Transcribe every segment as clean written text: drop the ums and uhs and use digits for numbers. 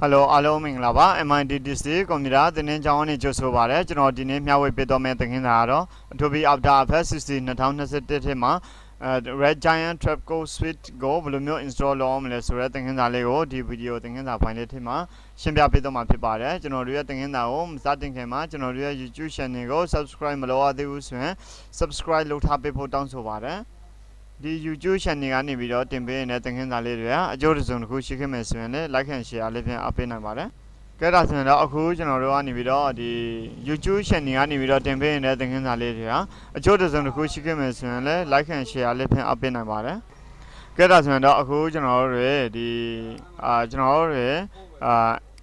Hello အားလုံးမင်္ဂလာပါ MITDC ကွန်ပျူတာသင်တန်းကျောင်းကနေကြိုဆိုပါရစေကျွန်တော်ဒီနေ့မျှဝေပေးသွားမယ့်သင်ခန်းစာကတော့ Adobe After Effects 2021ထဲမှာRed Giant Trapcode Suite ကိုဘယ်လိုမျိုး install လုပ်အောင်မလဲဆိုတဲ့သင်ခန်းစာလေးကိုဒီဗီဒီယိုသင်ခန်းစာဖိုင်လေးထဲမှာရှင်းပြပေးသွားမှာဖြစ်ပါတယ်ကျွန်တော်တို့ရဲ့သင်ခန်းစာကိုမစတင်ခင်မှာကျွန်တော်တို့ရဲ့ YouTube channel ကို subscribe မလုပ်ရသေးဘူးဆိုရင် subscribe လုပ်ထားပေးဖို့တောင်းဆိုပါတယ်ဒီ YouTube channel ကနေပြီးတော့တင်ပေးနေတဲ့သင်ခန်းစာလေးတွေကအကျိုးတစ်စုံတစ်ခုရှိခဲ့မယ်ဆိုရင်လည်း like and share လေးဖြင့်အားပေးနိုင်ပါတယ်။ကဲဒါဆိုရင်တော့အခုကျွန်တော်တို့ကနေပြီးတော့ဒီ YouTube channel ကနေပြီးတော့တင်ပေးနေတဲ့သင်ခန်းစာလေးတွေဟာအကျိုးတစ်စုံတစ်ခုရှိခဲ့မယ်ဆိုရင်လည်း like and share လေးဖြင့်အားပေးနိုင်ပါတယ်။ကဲဒါဆိုရင်တော့အခုကျွန်တော်တို့တွေဒီကျွန်တော်တို့တွေ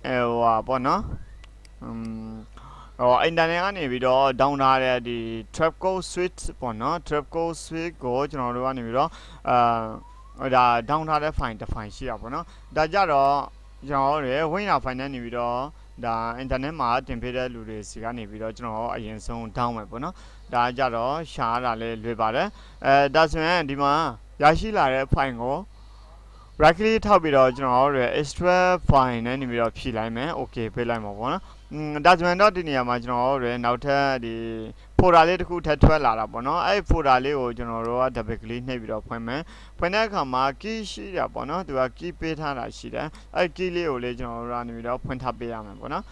ဟိုပေါ့နော်အင်တာနက်ကနေပြီးတော့ down ထားတဲ့ဒီ Trapcode Suite ပေါ့နော် Trapcode Suite ကိုကျွန်တော်တို့ကနေပြီးတော့ဒါ down ထားတဲ့ file တစ် file ရှိတာပေါ့နော်ဒါကြတော့ကျွန်တော်တို့ window file နဲ့နေပြီးတော့ဒါ internet မှာတင်ပေးတဲ့လူတွေစီကနေပြီးတော့ကျွန်တော်အရင်ဆုံး down မယ်ပေါ့နော်ဒါကြတော့ရှာရတာလည်းလွယ်ပါတယ်ဒါဆိုရင်ဒီမှာရရှိလာတဲ့ file ကို right click ထောက်ပြီးတော့ကျွန်တော်တို့ extract file နဲ့နေပြီးတော့ဖြည့်လိုက်မယ် okay ပေးလိုက်မှာပေါ့နော်ဒါဆိုရင်တော့ဒီနေရာမှာကျွန်တော်တို့နောက်ထပ်ဒီ folder လေးတစ်ခုထပ်ထွက်လာတာပေါ့နော်အဲ့ folder လေးကိုကျွန်တော်တို့က double click နှိပ်ပြီးတော့ဖွင့်မယ်ဖွင့်တဲ့အခါမှာ key ရှိတာပေါ့နော်သူက key ပေးထားတာရှိတယ်အဲ့ key လေးကိုလေကျွန်တော်တို့ကနေပြီးတော့ဖွင့်ထားပေးရမယ်ပေါ့နော်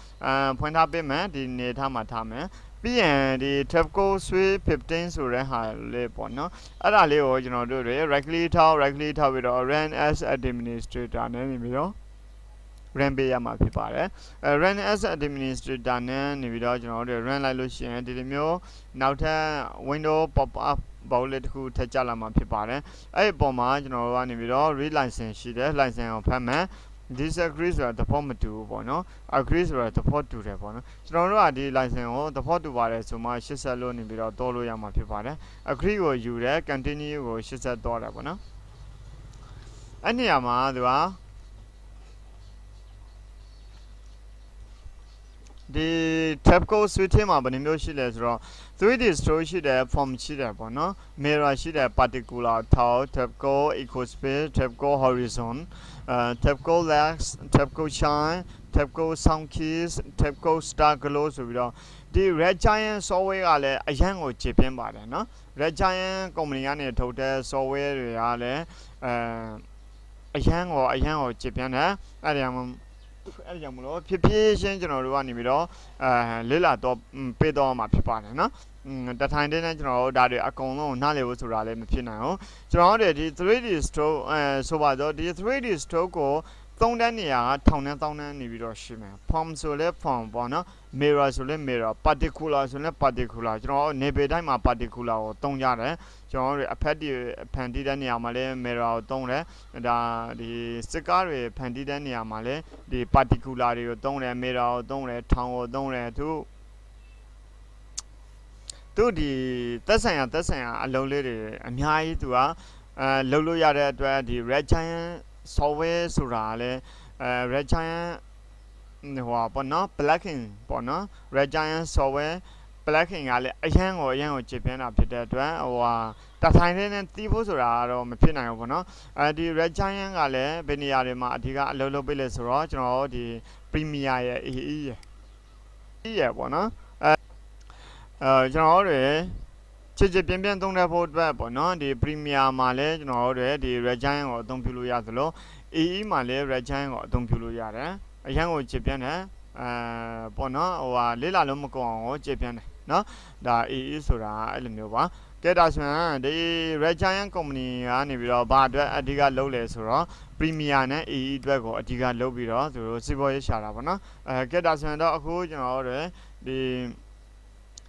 ဖွင့်ထားပေးမယ်ဒီနေထားမှာထားမယ်ပြီးရင်ဒီ Trapcode Suite 15ဆိုတဲ့ဟာလေးပေါ့နော်အဲ့ဒါလေးကိုကျွန်တော်တို့ right click ထောက်ပြီးတော့ run as administrator နဲ့နေပြီးတော့ run ပေးရမှာဖြစ်ပါတယ်run as administrator နဲ့နေပြီးတော့ကျွန်တော်တို့ run လိုက်လို့ရှိရင်ဒီလိုမျိုးနောက်ထပ် window pop up ဘောက်လေးတစ်ခုထပ်ကြလာမှာဖြစ်ပါတယ်အဲ့ဒီပုံမှာကျွန်တော်တို့ကနေပြီးတော့ read license ရှိတယ် license ကိုဖတ်မယ် disagree ဆိုတာသဘောမတူဘူးပေါ့နော် agree ဆိုတာသဘောတူတယ်ပေါ့နော်ကျွန်တော်တို့ကဒီ license ကိုသဘောတူပါတယ်ဆိုမှ80လို့နေပြီးတော့တိုးလို့ရမှာဖြစ်ပါတယ် agree ကိုယူတယ် continue ကို80တိုးတယ်ပေါ့နော်အဲ့နေရာမှာသူကဒီ Trapcode Suite ထဲမှာဘယ်နှမျိုးရှိလဲဆိုတော့ 3D Store ရှိတယ် Form ရှိတယ်ပေါ့နော် Mirror ရှိတယ် Particular Tile Trapcode Ecospace Trapcode Horizon Trapcode Lex Trapcode Shine Trapcode Sound Keys Trapcode Star Glow ဆိုပြီးတော့ဒီ Red Giant software ကလည်းအရန်ကိုခြေပြင်းပါတယ်နော် Red Giant company ကနေထုတ်တဲ့ software တွေကလည်းအရန်ကိုခြေပြင်းတယ်အဲ့ဒါအဲ့ကြောင့်မလို့ဖြည်းဖြည်းချင်းကျွန်တော်တို့ကနေပြီးတော့လေ့လာတော့ပေးတော့မှာဖြစ်ပါတယ်နော်တထိုင်တဲ့နဲ့ကျွန်တော်တို့ဒါတွေအကုန်လုံးနားလည်ဖို့ဆိုတာလည်းမဖြစ်နိုင်ဘူးကျွန်တော်တို့ဒီ 3D stroke ဆိုပါတော့ဒီ 3D stroke ကိုသုံးတဲ့နေရာကထောင်နဲ့တောင်းနဲ့နေပြီးတော့ရှိမယ် form ဆိုလဲ form ပေါ့နော် mirror ဆိုလဲ mirror particular ဆိုလဲ particular ကျွန်တော်နေပေတိုင်းမှာ particular ကိုသုံးကြတယ်ကျွန်တော်တို့အဖက်တွေဖန်တီးတဲ့နေရာမှာလဲ mirror ကိုသုံးတယ်ဒါဒီ sticker တွေဖန်တီးတဲ့နေရာမှာလဲဒီ particular တွေကိုသုံးတယ် mirror ကိုသုံးတယ်ထောင်ကိုသုံးတယ်သူဒီသက်ဆိုင်ရာအလုံးလေးတွေအများကြီးသူကလုပ်လို့ရတဲ့အတွက်ဒီ Red Giant software ဆိုတာလဲRed Giant ဟိုပေါ့နော် plugin ပေါ့နော် Red Giant software plugin ကလည်းအရန်ကိုခြေပြင်းတာဖြစ်တဲ့အတွက်ဟိုတထိုင်နဲ့တီးဖို့ဆိုတာတော့မဖြစ်နိုင်ဘူးပေါ့နော်ဒီ Red Giant ကလည်းဘယ်နေရာတွေမှာအဓိကအလုပ်လုပ်ပေးလဲဆိုတော့ကျွန်တော်ဒီ Premier ရဲ့ AE ရဲ့ပေါ့နော်ကျွန်တော်တို့ချစ်ပြင်းသုံးတဲ့ဖို့အတွက်ပေါ့နော်ဒီ Premier မှာလည်းကျွန်တော်တို့ဒီ Red Giant ကိုအသုံးပြုလို့ရသလို AE မှာလည်း Red Giant ကိုအသုံးပြုလို့ရတယ်အရန်ကိုချစ်ပြင်းတယ်ပေါ့နော်ဟိုလေးလာလို့မကုန်အောင်ကိုချစ်ပြင်းတယ်နော်ဒါ AE ဆိုတာအဲ့လိုမျိုးပါကဲဒါဆိုရင်ဒီ Red Giant company ကနေပြီးတော့ဘာအတွက်အဓိကလုပ်လဲဆိုတော့ Premier နဲ့ AE အတွက်ကိုအဓိကလုပ်ပြီးတော့သူတို့စီးပွားရေးရှာတာပေါ့နော်ကဲဒါဆိုရင်တော့အခုကျွန်တော်တို့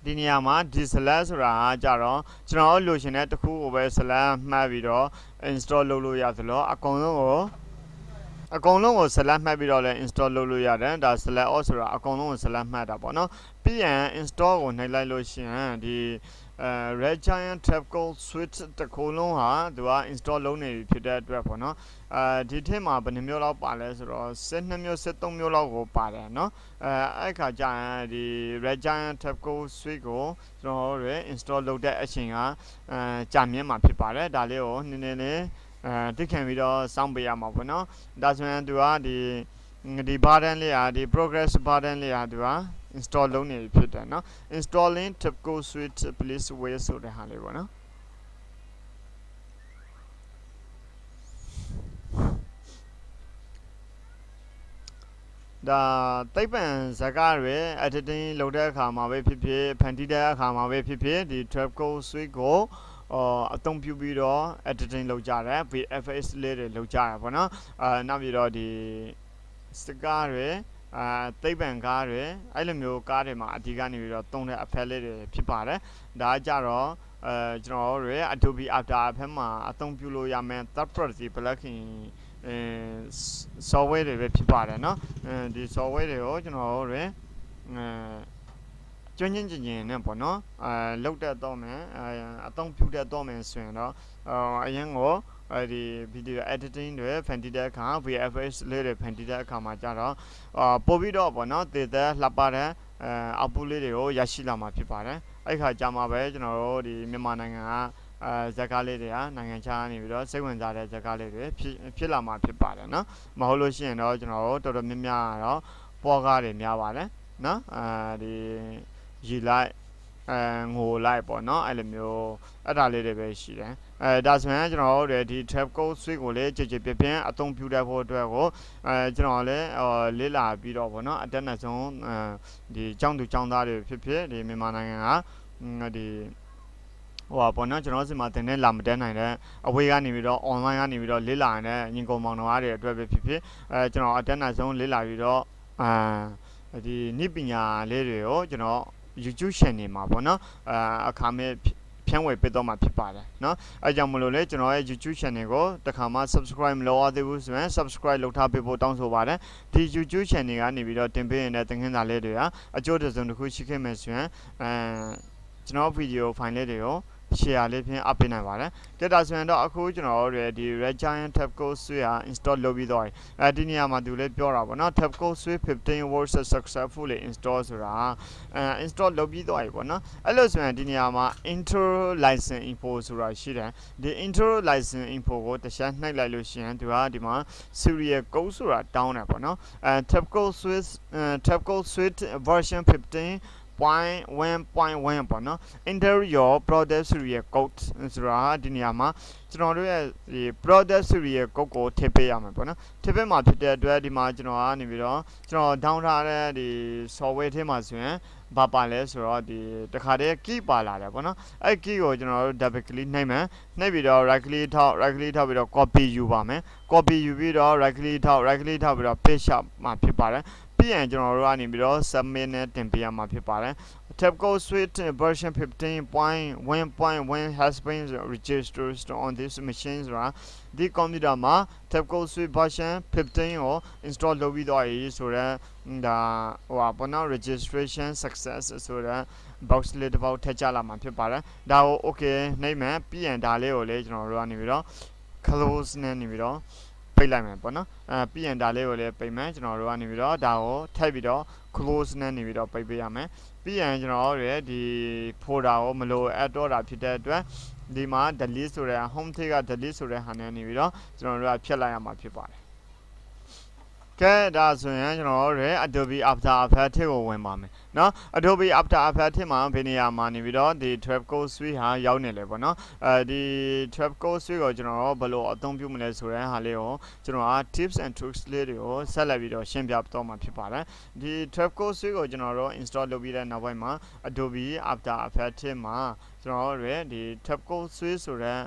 ဒီနေရာမှာဒီ select ဆိုတာကြတော့ကျွန်တော်လိုချင်တဲ့တစ်ခုကိုပဲ select မှတ်ပြီးတော့ install လုပ်လို့ရသလိုအကုန်လုံးကို select မှတ်ပြီးတော့လည်း install လုပ်လို့ရတယ်ဒါ select all ဆိုတာအကုန်လုံးကို select မှတ်တာပေါ့နော်ပြီးရင် install ကိုနှိပ်လိုက်လို့ရှိရင်ဒီRed Giant Trapcode Suite တစ်ခုလုံးဟာသူက install လုပ်နေပြီဖြစ်တဲ့အတွက်ပေါ့နော်ဒီထက်မှာဘယ်နှမျိုးလောက်ပါလဲဆိုတော့12မျိုး13မျိုးလောက်ကိုပါတယ်နော်အဲ့ခါကျရင်ဒီ Red Giant Trapcode Suite ကိုကျွန်တော်တို့ install လုပ်တဲ့အချိန်ကကြာမြင့်မှာဖြစ်ပါတယ်ဒါလေးကိုနည်းနည်းလေးတိခံပြီးတော့စောင့်ပေးရမှာပေါ့နော်ဒါဆိုရင်သူကဒီ ဒီ button လေးอ่ะဒီ progress button လေးอ่ะသူက install လုပ်နေပြီဖြစ်တယ်เนาะ installing Trapcode suite please wait ဆိုတဲ့ဟာလေးပေါ့နော်ဒါသိပ္ပံဇာတ်ကားတွေ editing လုပ်တဲ့အခါမှာပဲဖြစ်ဖြစ်ဖန်တီးတဲ့အခါမှာပဲဖြစ်ဖြစ်ဒီ Trapcode suite ကိုအသုံးပြုပြီးတော့ editing လုပ်ကြတယ် VFX လေးတွေလုပ်ကြရပါတော့နောက်ပြီးတော့ဒီစကားတွေသိပ္ပံကားတွေအဲ့လိုမျိုးကားတွေမှာအဓိကနေပြီးတော့သုံးတဲ့ effect လေးတွေဖြစ်ပါတယ်ဒါကြတော့ကျွန်တော်တို့ Adobe After Effects မှာအသုံးပြုလို့ရမယ် third party plugin software တွေပဲဖြစ်ပါတယ်เนาะဒီ software တွေကိုကျွန်တော်တို့ကျွမ်းကျင်နဲ့ပေါ့နော်လောက်တတ်တော့မယ်အသုံးပြုတတ်တော့မယ်ဆိုရင်တော့အရင်ကိုဒီ video editing တွေဖန်တီးတဲ့အခါ VFX လေးတွေဖန်တီးတဲ့အခါမှာကြတော့ပို့ပြီးတော့ပေါ့နော်တည်တဲ့လှပတဲ့output လေးတွေကိုရရှိလာမှာဖြစ်ပါတယ်အဲ့ခါကြာမှာပဲကျွန်တော်တို့ဒီမြန်မာနိုင်ငံကဇာတ်ကားလေးတွေကနိုင်ငံခြားကနေပြီးတော့စိတ်ဝင်စားတဲ့ဇာတ်ကားလေးတွေဖြစ်လာမှာဖြစ်ပါတယ်နော်မဟုတ်လို့ရှိရင်တော့ကျွန်တော်တို့တော်တော်များများတော့ပေါ်ကားတွေများပါတယ်နော်ဒီရီလိုက်ငိုလိုက်ပေါ့နော်အဲ့လိုမျိုးအဲ့ဒါလေးတွေပဲရှိတယ်ဒါဆိုရင်ကျွန်တော်တို့ဒီ Trapcode suite ကိုလည်းကြည်ကြည်ပြပြအသုံးပြုတတ်ဖို့အတွက်ကိုကျွန်တော်လည်းလေ့လာပြီးတော့ပေါ့နော်အတက်နဲ့ဆုံးဒီကျောင်းသူကျောင်းသားတွေဖြစ်ဖြစ်ဒီမြန်မာနိုင်ငံကဒီဟိုပါပေါ့နော်ကျွန်တော်စီမှာတင်နေလာမတက်နိုင်တဲ့အဝေးကနေပြီးတော့ online ကနေပြီးတော့လေ့လာနေတဲ့ညီကောင်မောင်နှမတွေအတွက်ပဲဖြစ်ဖြစ်ကျွန်တော်အတက်နဲ့ဆုံးလေ့လာပြီးတော့ဒီနိပညာလေးတွေကိုကျွန်တော် YouTube channel မှာပေါ့နော်အခါမဲ့ဖြန့်ဝေပေးတော့မှာဖြစ်ပါတယ်เนาะအဲကြောင့်မလို့လေကျွန်တော်ရဲ့ YouTube channel ကိုတခါမှ subscribe မလုပ်ရသေးဘူးဆိုရင် subscribe လုပ်ထားပေးဖို့တောင်းဆိုပါတယ်ဒီ YouTube channel ကနေပြီးတော့တင်ပေးနေတဲ့သင်ခန်းစာလေးတွေကအကျိုးတစုံတစ်ခုရှိခဲ့မယ်ဆိုရင်ကျွန်တော် video file လေးတွေကိုshare လေးဖြင့် up ပေးနိုင်ပါတယ်။ကြည့်ဒါဆိုရင်တော့အခုကျွန်တော်တို့ဒီ Red Giant Trapcode suite ဟာ install လုပ်ပြီးတော့ဒီနေရာမှာသူလည်းပြောတာပေါ့နော် Trapcode suite 15 was successfully install ဆိုတာinstall လုပ်ပြီးတော့ပေါ့နော်အဲ့လိုဆိုရင်ဒီနေရာမှာ intro license info ဆိုတာရှိတယ်ဒီ intro license info ကိုတစ်ချက်နှိပ်လိုက်လို့ရှိရင်သူကဒီမှာ serial code ဆိုတာတောင်းတယ်ပေါ့နော်Trapcode suite version 15 .1.1 ပေါ့နော် enter your product serial code ဆိုတာဒီနေရာမှာကျွန်တော်တို့ရဲ့ဒီ product serial code ကိုထည့်ပေးရမှာပေါ့နော်ထည့်ပေးမှာဖြစ်တဲ့အတွက်ဒီမှာကျွန်တော်ကနေပြီးတော့ကျွန်တော် down ထားတဲ့ဒီ software ထဲမှာဆိုရင်ဘာပါလဲဆိုတော့ဒီတခါတည်း key ပါလာတယ်ပေါ့နော်အဲ့ key ကိုကျွန်တော်တို့ double click နှိပ်မယ်နှိပ်ပြီးတော့ right click ထောက် right click ထောက်ပြီးတော့ copy ယူပါမယ် copy ယူပြီးတော့ right click ထောက် right click ထောက်ပြီးတော့ paste မှာဖြစ်ပါတယ်ပြီးရင်ကျွန်တော်တို့ကနေပြီးတော့ submit နဲ့တင်ပေးရမှာဖြစ်ပါတယ် Trapcode suite version 15.1.1 has been registered on this machine ဆိုတာဒီ computer မှာ Trapcode suite version 15ကို install လုပ်ပြီးတော့ရေးဆိုတော့ဒါဟိုပါပေါ့နော် registration success ဆိုတော့ box လေးတစ်ပေါက်ထည့်ချလာမှာဖြစ်ပါတယ်ဒါကို okay နှိပ်မယ်ပြီးရင်ဒါလေးကိုလေကျွန်တော်တို့ကနေပြီးတော့ close နဲ့နေပြီးတော့ပိတ်လိုက်မယ်ပေါ့နော်ပြီးရင်ဒါလေးကိုလည်းပိတ်မယ်ကျွန်တော်တို့ကနေပြီးတော့ဒါကိုထည့်ပြီးတော့ close နဲ့နေပြီးတော့ပိတ်ပေးရမယ်ပြီးရင်ကျွန်တော်တို့ရဲ့ဒီ folder ကိုမလိုအပ်တော့တာဖြစ်တဲ့အတွက်ဒီမှာ delete ဆိုတဲ့ home ထဲက delete ဆိုတဲ့ဟာနဲ့နေပြီးတော့ကျွန်တော်တို့ကဖြတ်လိုက်ရမှာဖြစ်ပါတယ်ကဲဒါဆိုရင်ကျွန်တော်တို့ Adobe After Effects ထဲကိုဝင်ပါမယ်เนาะ Adobe After Effects ထဲမှာဘယ်နေရာမှာနေပြီးတော့ဒီ Trapcode suite ဟာရောက်နေလဲပေါ့เนาะဒီ Trapcode suite ကိုကျွန်တော်တို့ဘယ်လိုအသုံးပြုမလဲဆိုတဲ့ဟာလေးကိုကျွန်တော်က tips and tricks လေးတွေကိုဆက်လက်ပြီးတော့ရှင်းပြတော့မှာဖြစ်ပါတယ်ဒီ Trapcode suite ကိုကျွန်တော်တို့ install လုပ်ပြီးတဲ့နောက်ပိုင်းမှာ Adobe After Effects ထဲမှာကျွန်တော်တို့ဒီ Trapcode suite ဆိုတဲ့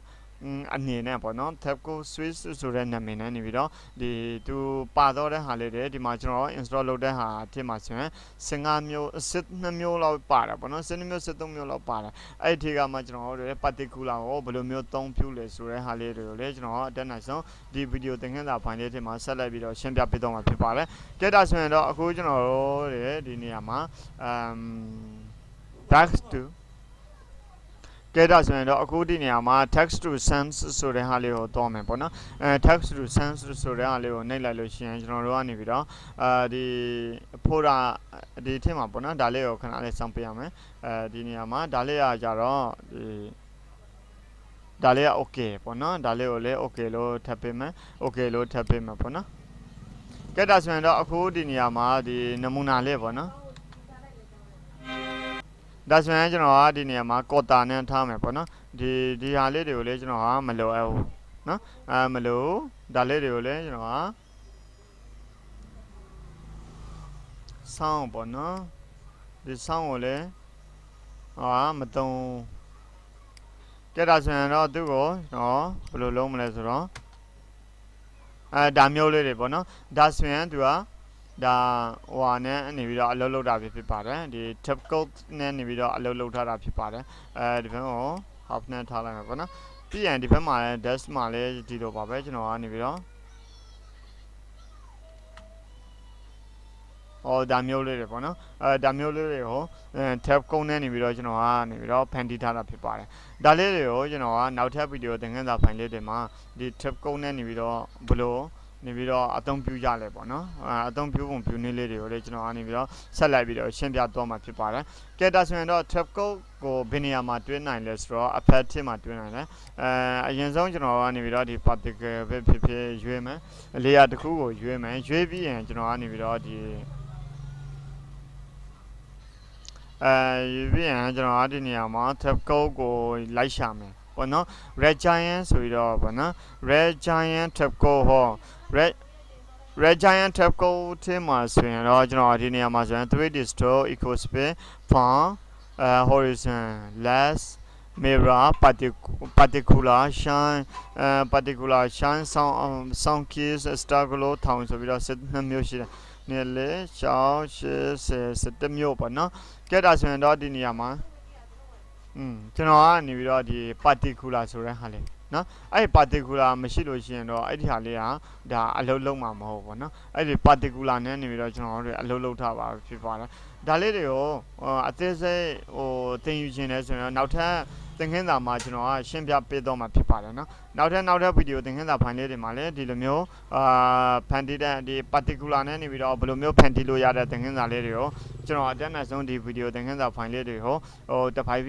အနေနဲ့ပေါ့နော် Trapcode suite ဆိုတဲ့နာမည်နဲ့နေပြီးတော့ဒီသူပါတော့တဲ့ဟာလေးတွေဒီမှာကျွန်တော် install လုပ်တဲ့ဟာအထက်မှာဆိုရင်15မျိုး12မျိုးလောက်ပါတယ်ပေါ့နော်12မျိုး13မျိုးလောက်ပါတယ်အဲ့ဒီကမှကျွန်တော်တို့ particular ကိုဘယ်လိုမျိုးသုံးပြုလဲဆိုတဲ့ဟာလေးတွေကိုလည်းကျွန်တော်အတက်နိုင်ဆုံးဒီဗီဒီယိုသင်ခန်းစာဖိုင်လေးထဲမှာဆက်လက်ပြီးတော့ရှင်းပြပေးတော့မှာဖြစ်ပါတယ်ကြည့်တာဆိုရင်တော့အခုကျွန်တော်တို့ဒီနေရာမှာtext to ကဲဒါဆိုရင်တော့အခုဒီနေရာမှာ text to sans ဆိုတဲ့ဟာလေးကိုတောင်းမယ်ပေါ့နော်text to sans ဆိုတဲ့ဟာလေးကိုနှိပ်လိုက်လို့ရှိရင်ကျွန်တော်တို့ကနေပြီးတော့ဒီ folder ဒီထဲမှာပေါ့နော်ဒါလေးကိုခဏလေးစောင့်ပေးရမယ်ဒီနေရာမှာဒါလေးကကြတော့ဒီဒါလေးက okay ပေါ့နော်ဒါလေးကိုလည်း okay လို့ထပ်ပေးမယ် okay လို့ထပ်ပေးမယ်ပေါ့နော်က ကဲဒါဆိုရင်တော့အခုဒီနေရာမှာဒီနမူနာလေးပေါ့နော်ဒါဆိုရင်ကျွန်တော်ကဒီနေရာမှာကော်တာနဲ့ထားမယ်ပေါ့နော်ဒီဟာလေးတွေကိုလည်းကျွန်တော်ကမလိုအပ်ဘူးနော်မလိုဒါလေးတွေကိုလည်းကျွန်တော်ကဆောင်းပေါ့နော်ဒီဆောင်းကိုလည်းမတုံကဲဒါဆိုရင်တော့သူ့ကိုဘယ်လိုလုပ်မလဲဆိုတော့ဒါမျိုးလေးတွေပေါ့နော်ဒါဆိုရင်သူကဒါဟိုနဲ့နေပြီးတော့အလုပ်လုပ်တာဖြစ်ပါတယ်ဒီ Trapcode နဲ့နေပြီးတော့အလုပ်လုပ်ထားတာဖြစ်ပါတယ်ဒီဘက်ကို half နဲ့ထားလိုက်မယ်ပေါ့နော်ပြီးရင်ဒီဘက်မှာလည်း dash မှာလည်းဒီလိုပါပဲကျွန်တော်ကနေပြီးတော့ဒါမျိုးလေးတွေပေါ့နော်ဒါမျိုးလေးတွေကိုTrapcode နဲ့နေပြီးတော့ကျွန်တော်ကနေပြီးတော့ဖန်တီးထားတာဖြစ်ပါတယ်ဒါလေးတွေကိုကျွန်တော်ကနောက်ထပ်ဗီဒီယိုသင်ခန်းစာဖိုင်လေးတွေမှာဒီ Trapcode နဲ့နေပြီးတော့ဘယ်လိုနေပြီးတော့အသုံးပြုကြလဲပေါ့နော်အသုံးပြုပုံပြုနည်းလေးတွေကိုလည်းကျွန်တော်ကနေပြီးတော့ဆက်လိုက်ပြီးတော့ရှင်းပြသွားမှာဖြစ်ပါတယ်ကဲဒါဆိုရင်တော့ Trapcode ကိုဘယ်နေရာမှာတွင်းနိုင်လဲဆိုတော့အဖက်ထစ်မှာတွင်းနိုင်တယ်အရင်ဆုံးကျွန်တော်ကနေပြီးတော့ဒီ particle ပဲဖြစ်ဖြစ်ရွေးမယ်လေယာတစ်ခုကိုရွေးမယ်ရွေးပြီးရင်ကျွန်တော်ကနေပြီးတော့ဒီယူပြီးရင်ကျွန်တော်ဒီနေရာမှာ Trapcode ကိုလိုက်ရှာမယ်ပေါ့နော် Red Giant ဆိုပြီးတော့ပေါ့နော် Red Giant Trapcode ဟော Red Giant Trapcode ထဲမှာဆိုရင်တော့ကျွန်တော်ဒီနေရာမှာဆိုရင် 3D Store Ecospace Font Horizon Less Mirror Particular Shine Sound Keys Star Glow ထောင်ဆိုပြီးတော့12မျိုးရှိတယ်နေလေရှောင်း17မျိုးပေါ့နော်ကဲဒါဆိုရင်တော့ဒီနေရာမှာကျွန်တော်ကနေပြီးတော့ဒီ particular ဆိုတဲ့ဟာလေးနော်အဲ့ဒီ particular မရှိလို့ရှိရင်တော့အဲ့ဒီဟာလေးကဒါအလုပ်လုံးမှာမဟုတ်ဘူးနော်အဲ့ဒီ particular နဲ့နေပြီးတော့ကျွန်တော်တို့အလုပ်လုပ်ထားပါဖြစ်ပါတယ်ဒါလေးတွေကိုအသေးစိတ်သင်ယူခြင်းလဲဆိုရင်နောက်ထပ်သင်ခန်းစာမှာကျွန်တော်ကရှင်းပြပေးတော့မှာဖြစ်ပါတယ်နော်နောက်ထပ်ဗီဒီယိုသင်ခန်းစာဖိုင်လေးတွေမှာလည်းဒီလိုမျိုးဖန်တီးတဲ့ဒီ particular နဲ့နေပြီးတော့ဘယ်လိုမျိုးဖန်တီးလို့ရတဲ့သင်ခန်းစာလေးတွေကိုကျွန်တော်အတက်နဲ့ဆုံးဒီဗီဒီယိုသင်ခန်းစာဖိုင်လေးတွေကိုတစ်ပိုင်း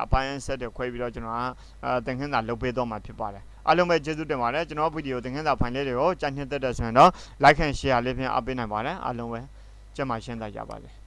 အပိုင်းဆက်တွေခွဲပြီးတော့ကျွန်တော်ကသင်ခန်းစာလုပ်ပေးတော့မှာဖြစ်ပါတယ်အားလုံးပဲကျေးဇူးတင်ပါတယ်ကျွန်တော်ဗီဒီယိုသင်ခန်းစာဖိုင်လေးတွေကိုကြိုက်နှစ်သက်တဲ့ဆိုရင်တော့ like and share လေးဖြင့်အားပေးနိုင်ပါတယ်အားလုံးပဲကျမရှင်းသားကြပါစေ